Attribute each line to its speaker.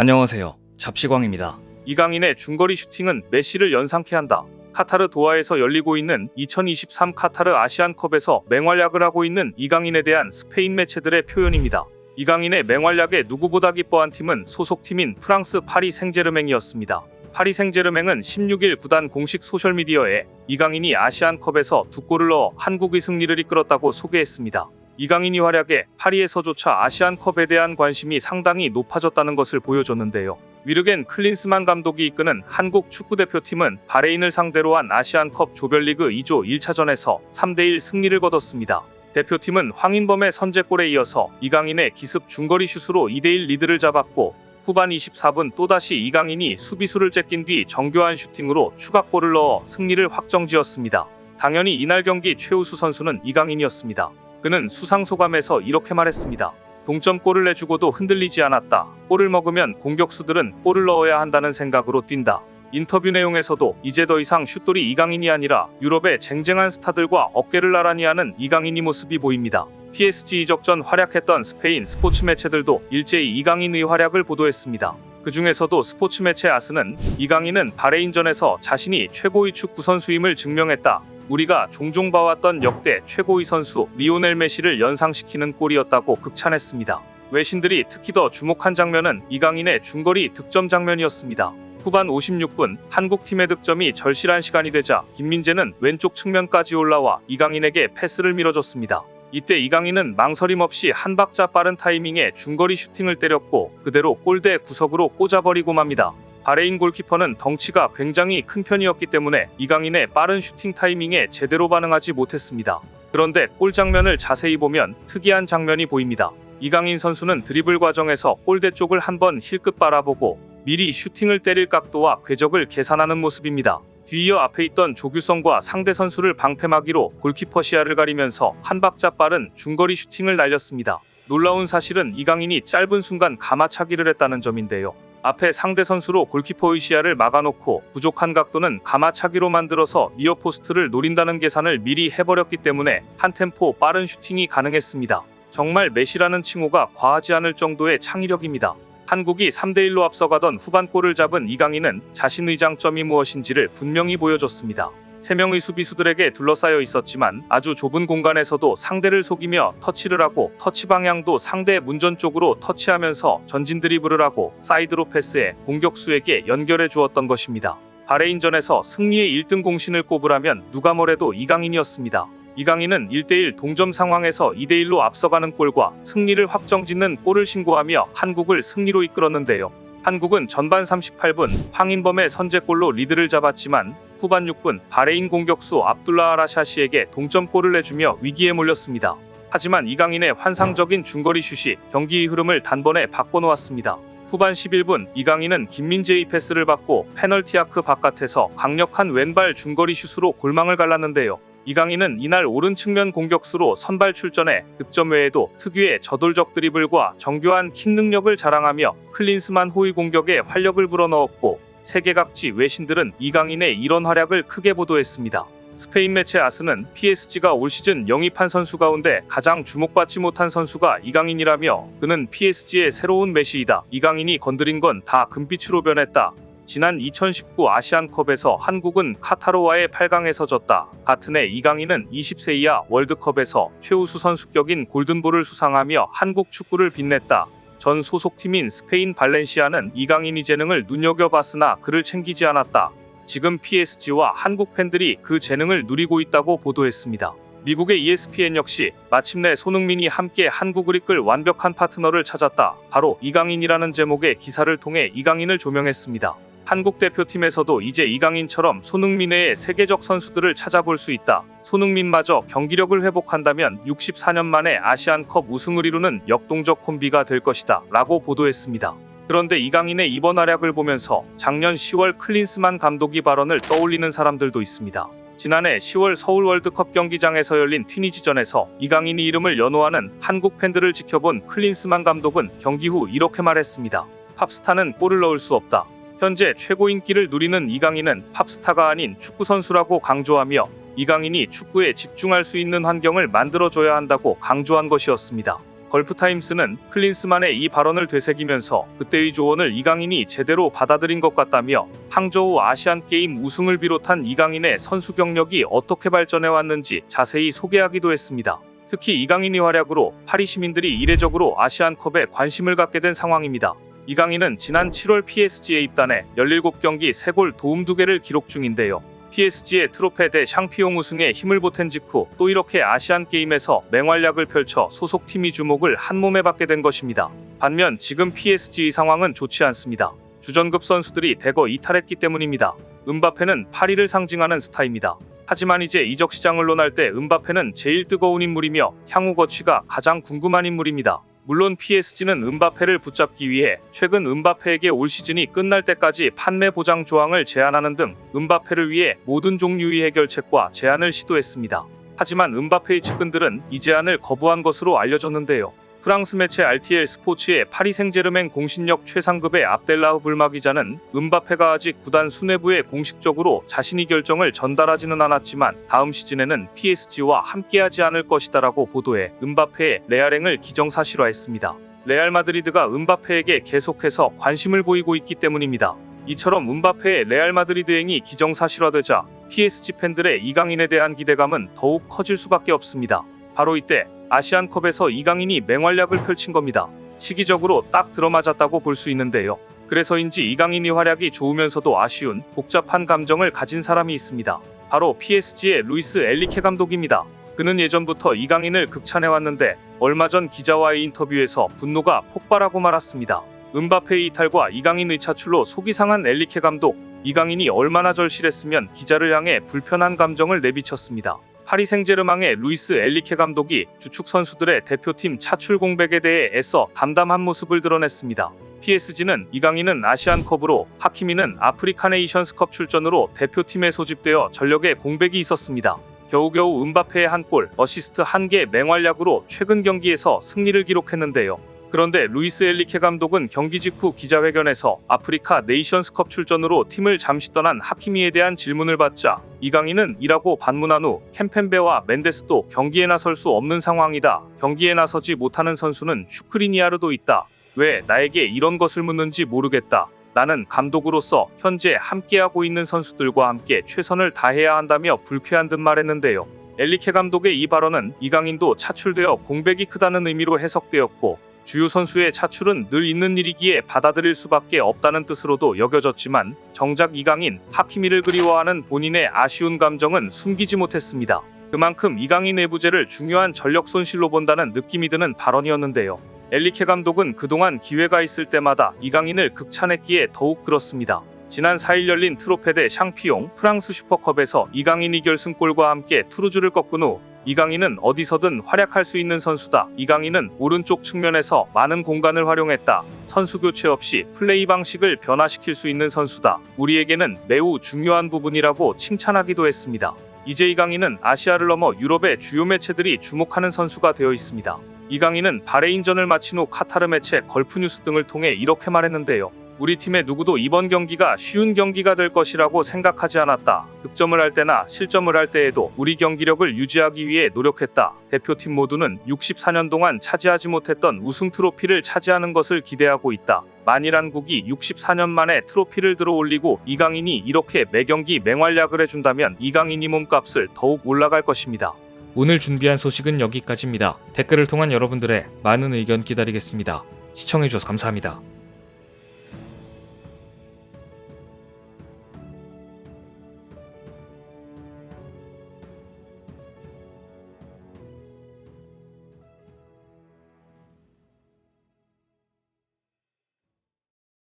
Speaker 1: 안녕하세요. 잡시광입니다.
Speaker 2: 이강인의 중거리 슈팅은 메시를 연상케 한다. 카타르 도하에서 열리고 있는 2023 카타르 아시안컵에서 맹활약을 하고 있는 이강인에 대한 스페인 매체들의 표현입니다. 이강인의 맹활약에 누구보다 기뻐한 팀은 소속팀인 프랑스 파리 생제르맹이었습니다. 파리 생제르맹은 16일 구단 공식 소셜미디어에 이강인이 아시안컵에서 2골을 넣어 한국의 승리를 이끌었다고 소개했습니다. 이강인이 활약에 파리에서조차 아시안컵에 대한 관심이 상당히 높아졌다는 것을 보여줬는데요. 위르겐 클린스만 감독이 이끄는 한국 축구대표팀은 바레인을 상대로 한 아시안컵 조별리그 2조 1차전에서 3대1 승리를 거뒀습니다. 대표팀은 황인범의 선제골에 이어서 이강인의 기습 중거리 슛으로 2대1 리드를 잡았고 후반 24분 또다시 이강인이 수비수를 째낀 뒤 정교한 슈팅으로 추가골을 넣어 승리를 확정지었습니다. 당연히 이날 경기 최우수 선수는 이강인이었습니다. 그는 수상소감에서 이렇게 말했습니다. 동점골을 내주고도 흔들리지 않았다. 골을 먹으면 공격수들은 골을 넣어야 한다는 생각으로 뛴다. 인터뷰 내용에서도 이제 더 이상 슛돌이 이강인이 아니라 유럽의 쟁쟁한 스타들과 어깨를 나란히 하는 이강인이 모습이 보입니다. PSG 이적 전 활약했던 스페인 스포츠 매체들도 일제히 이강인의 활약을 보도했습니다. 그 중에서도 스포츠 매체 아스는 이강인은 바레인전에서 자신이 최고의 축구 선수임을 증명했다. 우리가 종종 봐왔던 역대 최고의 선수 리오넬 메시를 연상시키는 골이었다고 극찬했습니다. 외신들이 특히 더 주목한 장면은 이강인의 중거리 득점 장면이었습니다. 후반 56분 한국팀의 득점이 절실한 시간이 되자 김민재는 왼쪽 측면까지 올라와 이강인에게 패스를 밀어줬습니다. 이때 이강인은 망설임 없이 한 박자 빠른 타이밍에 중거리 슈팅을 때렸고 그대로 골대 구석으로 꽂아버리고 맙니다. 바레인 골키퍼는 덩치가 굉장히 큰 편이었기 때문에 이강인의 빠른 슈팅 타이밍에 제대로 반응하지 못했습니다. 그런데 골 장면을 자세히 보면 특이한 장면이 보입니다. 이강인 선수는 드리블 과정에서 골대 쪽을 한번 힐끗 바라보고 미리 슈팅을 때릴 각도와 궤적을 계산하는 모습입니다. 뒤이어 앞에 있던 조규성과 상대 선수를 방패막이로 골키퍼 시야를 가리면서 한 박자 빠른 중거리 슈팅을 날렸습니다. 놀라운 사실은 이강인이 짧은 순간 가마차기를 했다는 점인데요. 앞에 상대 선수로 골키퍼의 시야를 막아놓고 부족한 각도는 가마차기로 만들어서 니어포스트를 노린다는 계산을 미리 해버렸기 때문에 한 템포 빠른 슈팅이 가능했습니다. 정말 메시라는 칭호가 과하지 않을 정도의 창의력입니다. 한국이 3대1로 앞서가던 후반골을 잡은 이강인은 자신의 장점이 무엇인지를 분명히 보여줬습니다. 3명의 수비수들에게 둘러싸여 있었지만 아주 좁은 공간에서도 상대를 속이며 터치를 하고 터치 방향도 상대 문전 쪽으로 터치하면서 전진 드리블을 하고 사이드로 패스해 공격수에게 연결해 주었던 것입니다. 바레인전에서 승리의 1등 공신을 꼽으라면 누가 뭐래도 이강인이었습니다. 이강인은 1대1 동점 상황에서 2대1로 앞서가는 골과 승리를 확정짓는 골을 신고하며 한국을 승리로 이끌었는데요. 한국은 전반 38분 황인범의 선제골로 리드를 잡았지만 후반 6분 바레인 공격수 압둘라 아라샤시에게 동점골을 내주며 위기에 몰렸습니다. 하지만 이강인의 환상적인 중거리 슛이 경기의 흐름을 단번에 바꿔놓았습니다. 후반 11분 이강인은 김민재의 패스를 받고 페널티 아크 바깥에서 강력한 왼발 중거리 슛으로 골망을 갈랐는데요. 이강인은 이날 오른 측면 공격수로 선발 출전해 득점 외에도 특유의 저돌적 드리블과 정교한 킥 능력을 자랑하며 클린스만 호의 공격에 활력을 불어넣었고 세계 각지 외신들은 이강인의 이런 활약을 크게 보도했습니다. 스페인 매체 아스는 PSG가 올 시즌 영입한 선수 가운데 가장 주목받지 못한 선수가 이강인이라며 그는 PSG의 새로운 메시이다. 이강인이 건드린 건 다 금빛으로 변했다. 지난 2019 아시안컵에서 한국은 카타르와의 8강에서 졌다. 같은 해 이강인은 20세 이하 월드컵에서 최우수 선수격인 골든볼을 수상하며 한국 축구를 빛냈다. 전 소속팀인 스페인 발렌시아는 이강인의 재능을 눈여겨봤으나 그를 챙기지 않았다. 지금 PSG와 한국 팬들이 그 재능을 누리고 있다고 보도했습니다. 미국의 ESPN 역시 마침내 손흥민이 함께 한국을 이끌 완벽한 파트너를 찾았다. 바로 이강인이라는 제목의 기사를 통해 이강인을 조명했습니다. 한국 대표팀에서도 이제 이강인처럼 손흥민 외의 세계적 선수들을 찾아볼 수 있다. 손흥민마저 경기력을 회복한다면 64년 만에 아시안컵 우승을 이루는 역동적 콤비가 될 것이다. 라고 보도했습니다. 그런데 이강인의 이번 활약을 보면서 작년 10월 클린스만 감독의 발언을 떠올리는 사람들도 있습니다. 지난해 10월 서울 월드컵 경기장에서 열린 튀니지전에서 이강인의 이름을 연호하는 한국 팬들을 지켜본 클린스만 감독은 경기 후 이렇게 말했습니다. 팝스타는 골을 넣을 수 없다. 현재 최고 인기를 누리는 이강인은 팝스타가 아닌 축구선수라고 강조하며 이강인이 축구에 집중할 수 있는 환경을 만들어줘야 한다고 강조한 것이었습니다. 걸프타임스는 클린스만의 이 발언을 되새기면서 그때의 조언을 이강인이 제대로 받아들인 것 같다며 항저우 아시안게임 우승을 비롯한 이강인의 선수 경력이 어떻게 발전해왔는지 자세히 소개하기도 했습니다. 특히 이강인의 활약으로 파리 시민들이 이례적으로 아시안컵에 관심을 갖게 된 상황입니다. 이강인은 지난 7월 PSG에 입단해 17경기 3골 도움 2개를 기록 중인데요. PSG의 트로페 대 샹피용 우승에 힘을 보탠 직후 또 이렇게 아시안게임에서 맹활약을 펼쳐 소속팀이 주목을 한몸에 받게 된 것입니다. 반면 지금 PSG의 상황은 좋지 않습니다. 주전급 선수들이 대거 이탈했기 때문입니다. 음바페는 파리를 상징하는 스타입니다. 하지만 이제 이적 시장을 논할 때 음바페는 제일 뜨거운 인물이며 향후 거취가 가장 궁금한 인물입니다. 물론 PSG는 음바페를 붙잡기 위해 최근 음바페에게 올 시즌이 끝날 때까지 판매 보장 조항을 제한하는 등 음바페를 위해 모든 종류의 해결책과 제안을 시도했습니다. 하지만 음바페의 측근들은 이 제안을 거부한 것으로 알려졌는데요. 프랑스 매체 RTL 스포츠의 파리 생제르맹 공신력 최상급의 압델라흐 불마 기자는 음바페가 아직 구단 수뇌부에 공식적으로 자신의 결정을 전달하지는 않았지만 다음 시즌에는 PSG와 함께하지 않을 것이다라고 보도해 음바페의 레알행을 기정사실화했습니다. 레알 마드리드가 음바페에게 계속해서 관심을 보이고 있기 때문입니다. 이처럼 음바페의 레알 마드리드행이 기정사실화되자 PSG 팬들의 이강인에 대한 기대감은 더욱 커질 수밖에 없습니다. 바로 이때 아시안컵에서 이강인이 맹활약을 펼친 겁니다. 시기적으로 딱 들어맞았다고 볼 수 있는데요. 그래서인지 이강인이 활약이 좋으면서도 아쉬운 복잡한 감정을 가진 사람이 있습니다. 바로 PSG의 루이스 엘리케 감독입니다. 그는 예전부터 이강인을 극찬해왔는데 얼마 전 기자와의 인터뷰에서 분노가 폭발하고 말았습니다. 음바페의 이탈과 이강인의 차출로 속이 상한 엘리케 감독, 이강인이 얼마나 절실했으면 기자를 향해 불편한 감정을 내비쳤습니다. 파리 생제르맹의 루이스 엘리케 감독이 주축 선수들의 대표팀 차출 공백에 대해 애써 담담한 모습을 드러냈습니다. PSG는 이강인은 아시안컵으로, 하키미는 아프리카 네이션스컵 출전으로 대표팀에 소집되어 전력에 공백이 있었습니다. 겨우겨우 음바페의 한 골, 어시스트 1개 맹활약으로 최근 경기에서 승리를 기록했는데요. 그런데 루이스 엘리케 감독은 경기 직후 기자회견에서 아프리카 네이션스컵 출전으로 팀을 잠시 떠난 하키미에 대한 질문을 받자 이강인은 이라고 반문한 후 캠펜베와 멘데스도 경기에 나설 수 없는 상황이다. 경기에 나서지 못하는 선수는 슈크리니아르도 있다. 왜 나에게 이런 것을 묻는지 모르겠다. 나는 감독으로서 현재 함께하고 있는 선수들과 함께 최선을 다해야 한다며 불쾌한 듯 말했는데요. 엘리케 감독의 이 발언은 이강인도 차출되어 공백이 크다는 의미로 해석되었고 주요 선수의 차출은 늘 있는 일이기에 받아들일 수밖에 없다는 뜻으로도 여겨졌지만 정작 이강인, 하키미를 그리워하는 본인의 아쉬운 감정은 숨기지 못했습니다. 그만큼 이강인 내부재를 중요한 전력 손실로 본다는 느낌이 드는 발언이었는데요. 엘리케 감독은 그동안 기회가 있을 때마다 이강인을 극찬했기에 더욱 그렇습니다. 지난 4일 열린 트로페 대 샹피용 프랑스 슈퍼컵에서 이강인이 결승골과 함께 투르주를 꺾은 후 이강인은 어디서든 활약할 수 있는 선수다. 이강인은 오른쪽 측면에서 많은 공간을 활용했다. 선수 교체 없이 플레이 방식을 변화시킬 수 있는 선수다. 우리에게는 매우 중요한 부분이라고 칭찬하기도 했습니다. 이제 이강인은 아시아를 넘어 유럽의 주요 매체들이 주목하는 선수가 되어 있습니다. 이강인은 바레인전을 마친 후 카타르 매체 걸프뉴스 등을 통해 이렇게 말했는데요. 우리 팀의 누구도 이번 경기가 쉬운 경기가 될 것이라고 생각하지 않았다. 득점을 할 때나 실점을 할 때에도 우리 경기력을 유지하기 위해 노력했다. 대표팀 모두는 64년 동안 차지하지 못했던 우승 트로피를 차지하는 것을 기대하고 있다. 만일한국이 64년 만에 트로피를 들어올리고 이강인이 이렇게 매경기 맹활약을 해준다면 이강인이 몸값을 더욱 올라갈 것입니다.
Speaker 1: 오늘 준비한 소식은 여기까지입니다. 댓글을 통한 여러분들의 많은 의견 기다리겠습니다. 시청해주셔서 감사합니다.